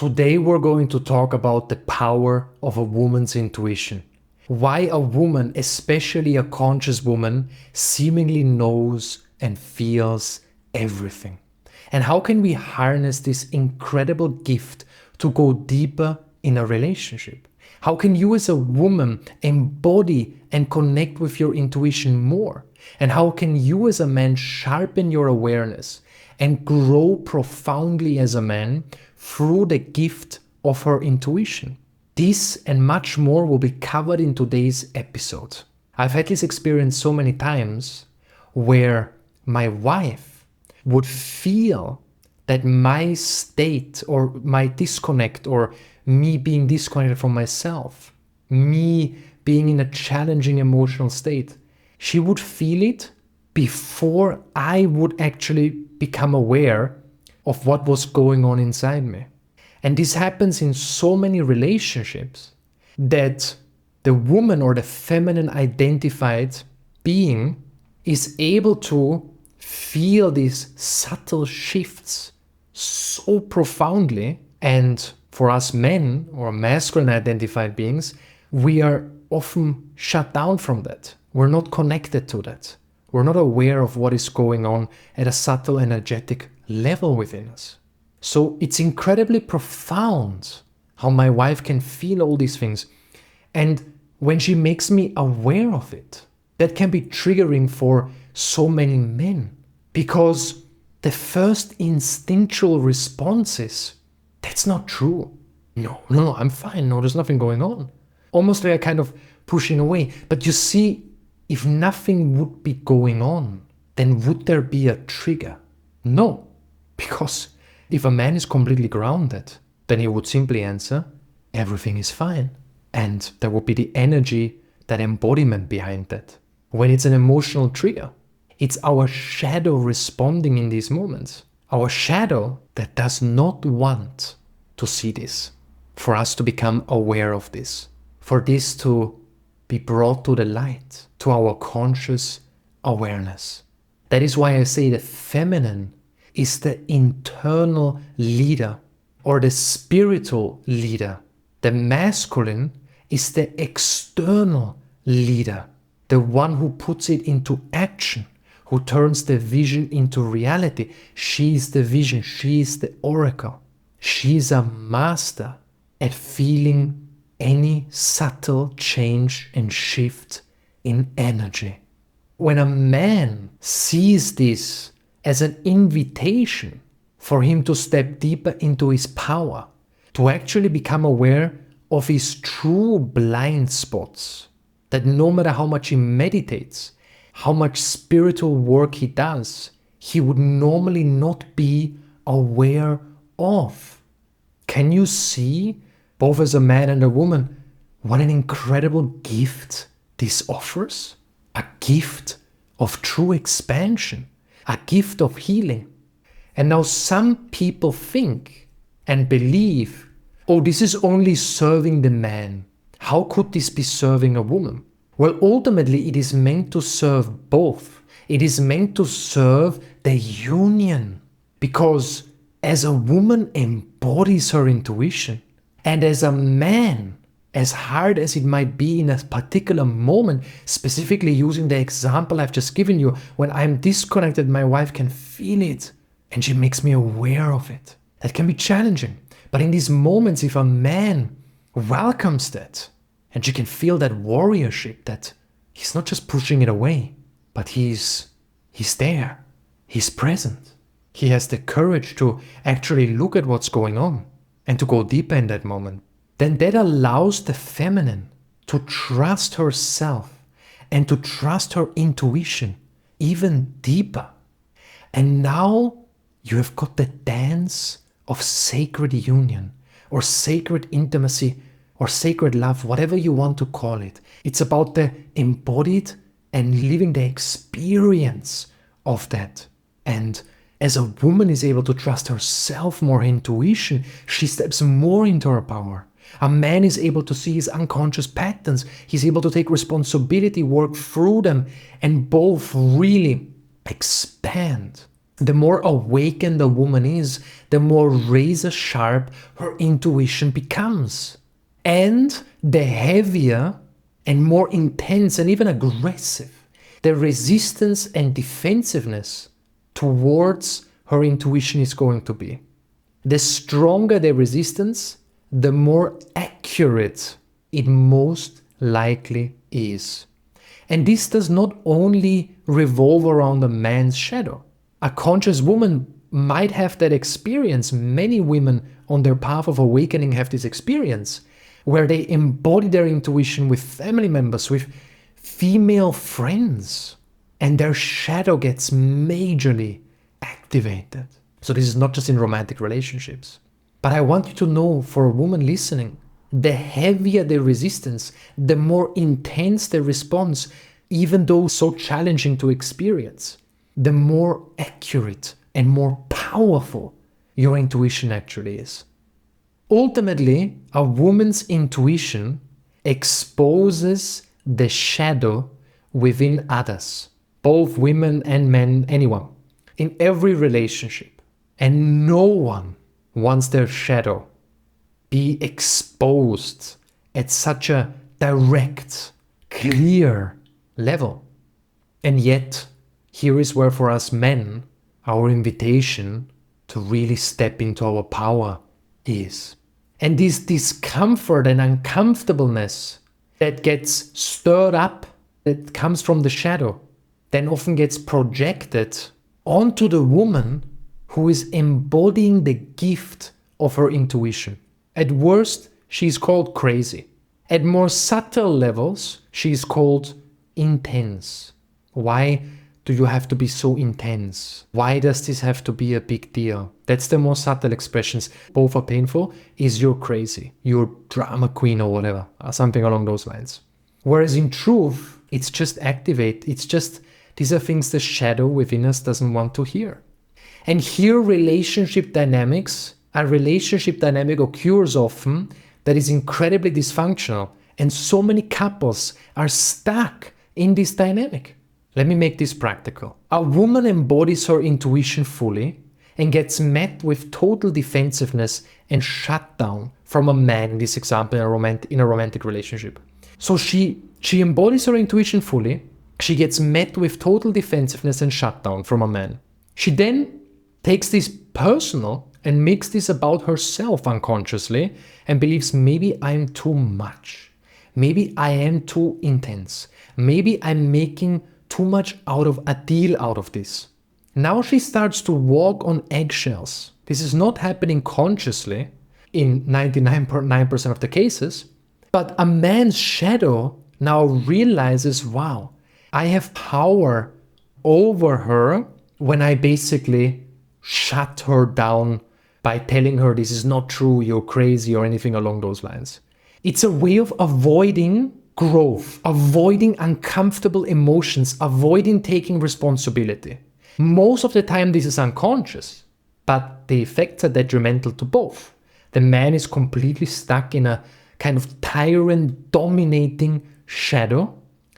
Today we're going to talk about the power of a woman's intuition. Why a woman, especially a conscious woman, seemingly knows and feels everything. And how can we harness this incredible gift to go deeper in a relationship? How can you as a woman embody and connect with your intuition more? And how can you as a man sharpen your awareness and grow profoundly as a man through the gift of her intuition? This and much more will be covered in today's episode. I've had this experience so many times where my wife would feel that my state or my disconnect or me being disconnected from myself, me being in a challenging emotional state, she would feel it before I would actually become aware of what was going on inside me. And this happens in so many relationships that the woman or the feminine identified being is able to feel these subtle shifts so profoundly. And for us men or masculine identified beings, we are often shut down from that. We're not connected to that. We're not aware of what is going on at a subtle energetic level within us. So it's incredibly profound how my wife can feel all these things. And when she makes me aware of it, that can be triggering for so many men. Because the first instinctual response is, that's not true. No, I'm fine. No, there's nothing going on. Almost like a kind of pushing away. But you see, if nothing would be going on, then would there be a trigger? No, because if a man is completely grounded, then he would simply answer, everything is fine. And there would be the energy, that embodiment behind that. When it's an emotional trigger, it's our shadow responding in these moments. Our shadow that does not want to see this. For us to become aware of this. For this to be brought to the light, to our conscious awareness. That is why I say the feminine is the internal leader or the spiritual leader. The masculine is the external leader, the one who puts it into action, who turns the vision into reality. She is the vision, she is the oracle. She is a master at feeling any subtle change and shift in energy. When a man sees this as an invitation for him to step deeper into his power, to actually become aware of his true blind spots, that no matter how much he meditates, how much spiritual work he does, he would normally not be aware of. Can you see, both as a man and a woman, what an incredible gift this offers? A gift of true expansion. A gift of healing. And now some people think and believe, oh, this is only serving the man. How could this be serving a woman? Well, ultimately it is meant to serve both. It is meant to serve the union. Because as a woman embodies her intuition, and as a man, as hard as it might be in a particular moment, specifically using the example I've just given you, when I'm disconnected, my wife can feel it and she makes me aware of it. That can be challenging. But in these moments, if a man welcomes that and she can feel that warriorship, that he's not just pushing it away, but he's there, he's present. He has the courage to actually look at what's going on and to go deeper in that moment. Then that allows the feminine to trust herself and to trust her intuition even deeper. And now you have got the dance of sacred union or sacred intimacy or sacred love, whatever you want to call it. It's about the embodied and living the experience of that. And as a woman is able to trust herself more, her intuition, she steps more into her power. A man is able to see his unconscious patterns. He's able to take responsibility, work through them, and both really expand The more awakened a woman is, the more razor sharp her intuition becomes. And the heavier and more intense and even aggressive the resistance and defensiveness towards her intuition is going to be. The stronger the resistance, the more accurate it most likely is. And this does not only revolve around a man's shadow. A conscious woman might have that experience. Many women on their path of awakening have this experience where they embody their intuition with family members, with female friends, and their shadow gets majorly activated. So this is not just in romantic relationships. But I want you to know, for a woman listening, the heavier the resistance, the more intense the response, even though so challenging to experience, the more accurate and more powerful your intuition actually is. Ultimately, a woman's intuition exposes the shadow within others, both women and men, anyone, in every relationship. And no one wants their shadow be exposed at such a direct, clear level. And yet, here is where for us men, our invitation to really step into our power is. And this discomfort and uncomfortableness that gets stirred up, that comes from the shadow, then often gets projected onto the woman who is embodying the gift of her intuition. At worst, she's called crazy. At more subtle levels, she's called intense. Why do you have to be so intense? Why does this have to be a big deal? That's the more subtle expressions. Both are painful. Is you're crazy, you're drama queen or whatever, or something along those lines. Whereas in truth, it's just activate. It's just, these are things the shadow within us doesn't want to hear. And here a relationship dynamic occurs often that is incredibly dysfunctional. And so many couples are stuck in this dynamic. Let me make this practical. A woman embodies her intuition fully and gets met with total defensiveness and shut down from a man, in this example, in a romantic relationship. So she embodies her intuition fully. She gets met with total defensiveness and shut down from a man. She then takes this personal and makes this about herself unconsciously and believes, maybe I'm too much. Maybe I am too intense. Maybe I'm making too much a deal out of this. Now she starts to walk on eggshells. This is not happening consciously in 99.9% of the cases, but a man's shadow now realizes, wow, I have power over her when I basically shut her down by telling her this is not true, you're crazy, or anything along those lines. It's a way of avoiding growth, avoiding uncomfortable emotions, avoiding taking responsibility. Most of the time this is unconscious, but the effects are detrimental to both. The man is completely stuck in a kind of tyrant dominating shadow,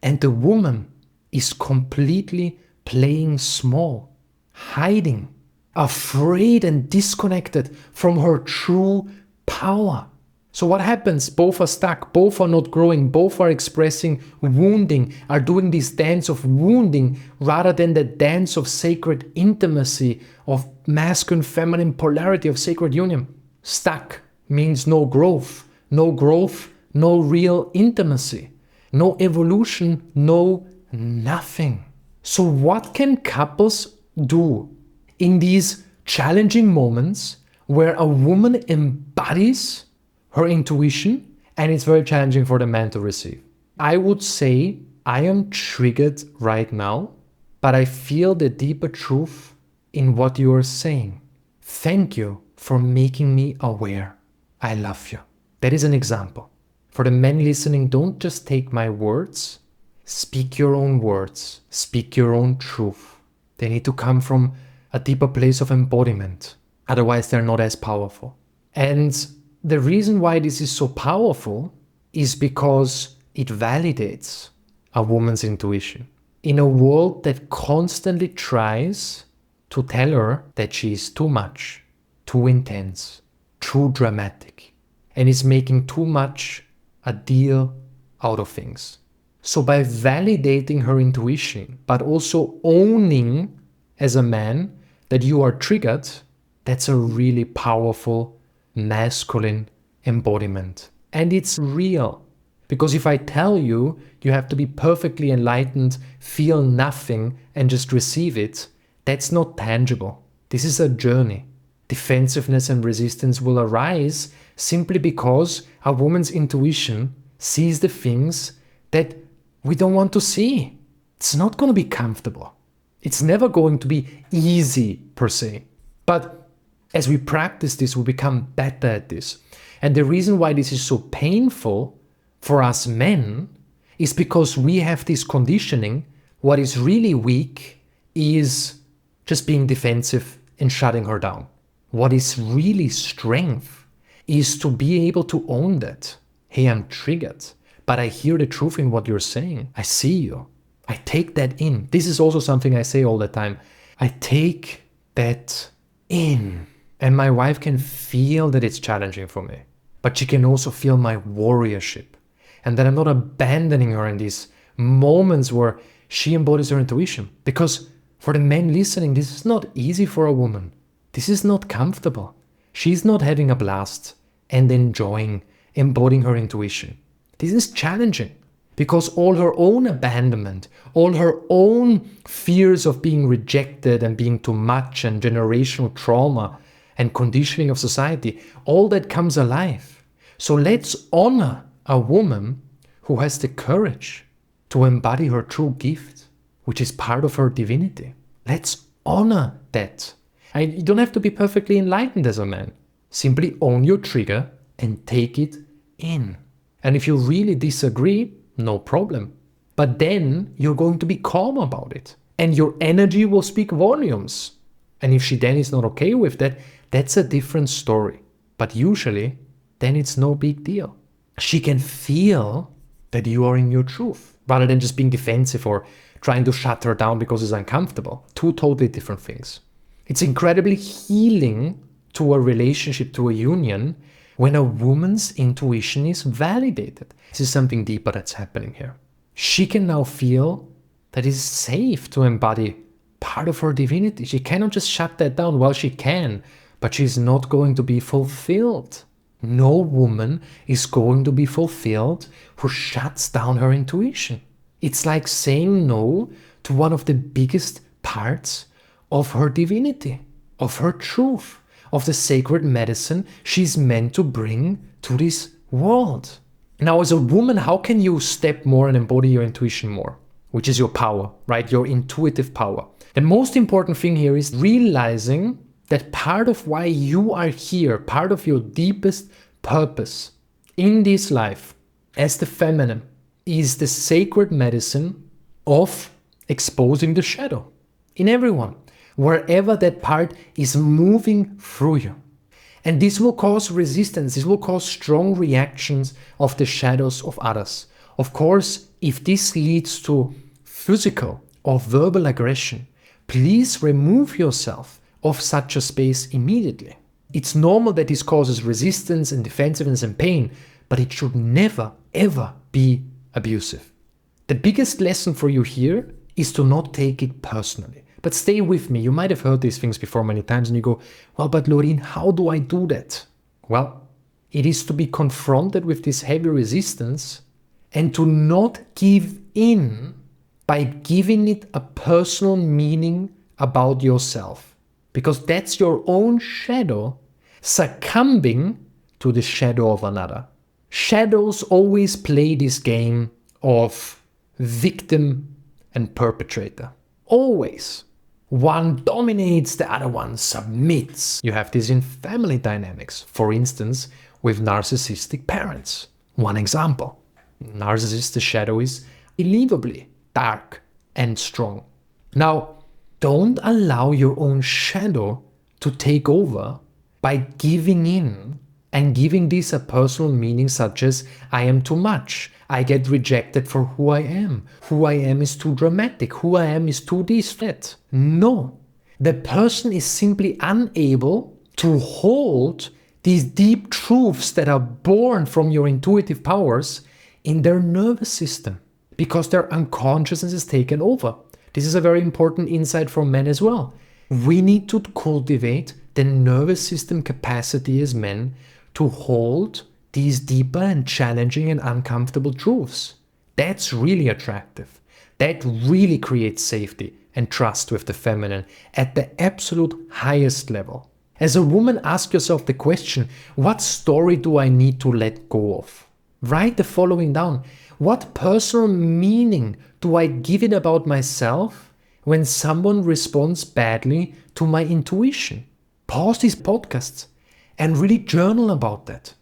and the woman is completely playing small, hiding, afraid and disconnected from her true power. So what happens? Both are stuck, both are not growing, both are expressing wounding, are doing this dance of wounding rather than the dance of sacred intimacy, of masculine, feminine polarity, of sacred union. Stuck means no growth, no real intimacy, no evolution, no nothing. So what can couples do in these challenging moments where a woman embodies her intuition and it's very challenging for the man to receive? I would say I am triggered right now, but I feel the deeper truth in what you are saying. Thank you for making me aware. I love you. That is an example. For the men listening, don't just take my words. Speak your own words. Speak your own truth. They need to come from a deeper place of embodiment. Otherwise, they're not as powerful. And the reason why this is so powerful is because it validates a woman's intuition. In a world that constantly tries to tell her that she is too much, too intense, too dramatic, and is making too much a deal out of things. So by validating her intuition, but also owning as a man that you are triggered, that's a really powerful masculine embodiment. And it's real. Because if I tell you, you have to be perfectly enlightened, feel nothing, and just receive it, that's not tangible. This is a journey. Defensiveness and resistance will arise simply because a woman's intuition sees the things that we don't want to see. It's not going to be comfortable. It's never going to be easy per se. But as we practice this, we become better at this. And the reason why this is so painful for us men is because we have this conditioning. What is really weak is just being defensive and shutting her down. What is really strength is to be able to own that. Hey, I'm triggered, but I hear the truth in what you're saying. I see you. I take that in. This is also something I say all the time. I take that in. And my wife can feel that it's challenging for me, but she can also feel my warriorship and that I'm not abandoning her in these moments where she embodies her intuition. Because for the men listening, this is not easy for a woman. This is not comfortable. She's not having a blast and enjoying embodying her intuition. This is challenging because all her own abandonment, all her own fears of being rejected and being too much and generational trauma and conditioning of society, all that comes alive. So let's honor a woman who has the courage to embody her true gift, which is part of her divinity. Let's honor that. And you don't have to be perfectly enlightened as a man. Simply own your trigger and take it in. And if you really disagree, no problem. But then you're going to be calm about it. And your energy will speak volumes. And if she then is not okay with that, that's a different story. But usually, then it's no big deal. She can feel that you are in your truth, rather than just being defensive or trying to shut her down because it's uncomfortable. Two totally different things. It's incredibly healing to a relationship, to a union, when a woman's intuition is validated. This is something deeper that's happening here. She can now feel that it's safe to embody part of her divinity. She cannot just shut that down. Well, she can, but she's not going to be fulfilled. No woman is going to be fulfilled who shuts down her intuition. It's like saying no to one of the biggest parts of her divinity, of her truth, of the sacred medicine she's meant to bring to this world. Now, as a woman, how can you step more and embody your intuition more? Which is your power, right? Your intuitive power. The most important thing here is realizing that part of why you are here, part of your deepest purpose in this life as the feminine, is the sacred medicine of exposing the shadow in everyone, wherever that part is moving through you. And this will cause resistance, this will cause strong reactions of the shadows of others. Of course, if this leads to physical or verbal aggression, please remove yourself of such a space immediately. It's normal that this causes resistance and defensiveness and pain, but it should never, ever be abusive. The biggest lesson for you here is to not take it personally. But stay with me. You might have heard these things before many times and you go, well, but Lorin, how do I do that? Well, it is to be confronted with this heavy resistance and to not give in by giving it a personal meaning about yourself. Because that's your own shadow succumbing to the shadow of another. Shadows always play this game of victim and perpetrator. Always. One dominates, the other one submits. You have this in family dynamics. For instance, with narcissistic parents. One example. Narcissist, the shadow is unbelievably dark and strong. Now, don't allow your own shadow to take over by giving in and giving this a personal meaning such as, I am too much, I get rejected for who I am is too dramatic, who I am is too this, that. No, The person is simply unable to hold these deep truths that are born from your intuitive powers in their nervous system because their unconsciousness is taken over. This is a very important insight for men as well. We need to cultivate the nervous system capacity as men to hold these deeper and challenging and uncomfortable truths. That's really attractive. That really creates safety and trust with the feminine at the absolute highest level. As a woman, ask yourself the question, what story do I need to let go of? Write the following down. What personal meaning do I give it about myself when someone responds badly to my intuition? Pause these podcasts and really journal about that.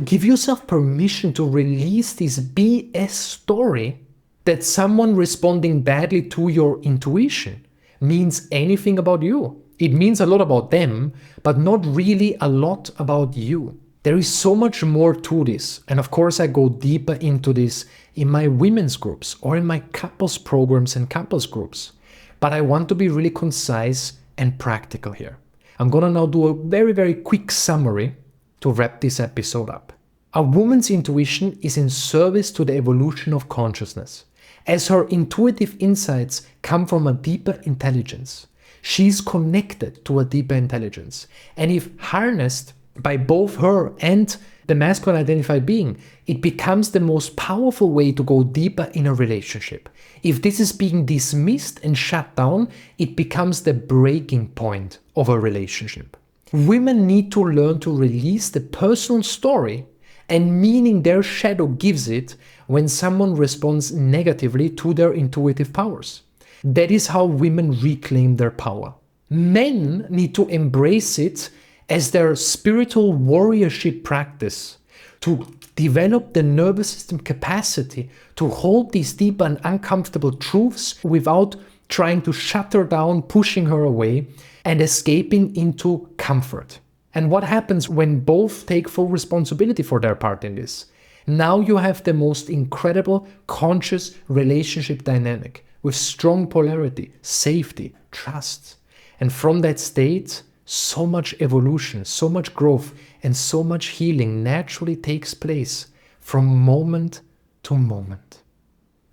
Give yourself permission to release this BS story that someone responding badly to your intuition means anything about you. It means a lot about them, but not really a lot about you. There is so much more to this. And of course, I go deeper into this in my women's groups or in my couples programs and couples groups. But I want to be really concise and practical here. I'm gonna now do a very, very quick summary to wrap this episode up. A woman's intuition is in service to the evolution of consciousness, as her intuitive insights come from a deeper intelligence. She's connected to a deeper intelligence, and if harnessed by both her and the masculine identified being, it becomes the most powerful way to go deeper in a relationship. If this is being dismissed and shut down, it becomes the breaking point of a relationship. Women need to learn to release the personal story and meaning their shadow gives it when someone responds negatively to their intuitive powers. That is how women reclaim their power. Men need to embrace it as their spiritual warriorship practice to develop the nervous system capacity to hold these deep and uncomfortable truths without trying to shut her down, pushing her away, and escaping into comfort. And what happens when both take full responsibility for their part in this? Now you have the most incredible conscious relationship dynamic with strong polarity, safety, trust. And from that state, so much evolution, so much growth, and so much healing naturally takes place from moment to moment.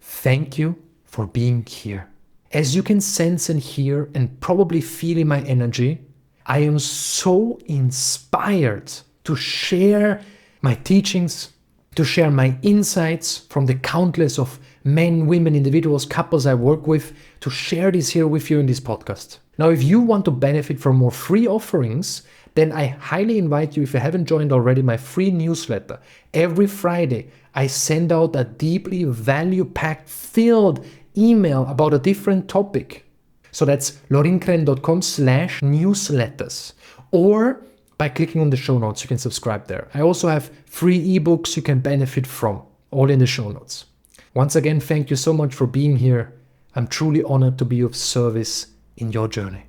Thank you for being here. As you can sense and hear and probably feel in my energy, I am so inspired to share my teachings, to share my insights from the countless of men, women, individuals, couples I work with, to share this here with you in this podcast. Now, if you want to benefit from more free offerings, then I highly invite you, if you haven't joined already, my free newsletter. Every Friday, I send out a deeply value-packed, filled email about a different topic. So that's lorinkren.com/newsletters. Or by clicking on the show notes, you can subscribe there. I also have free ebooks you can benefit from, all in the show notes. Once again, thank you so much for being here. I'm truly honored to be of service in your journey.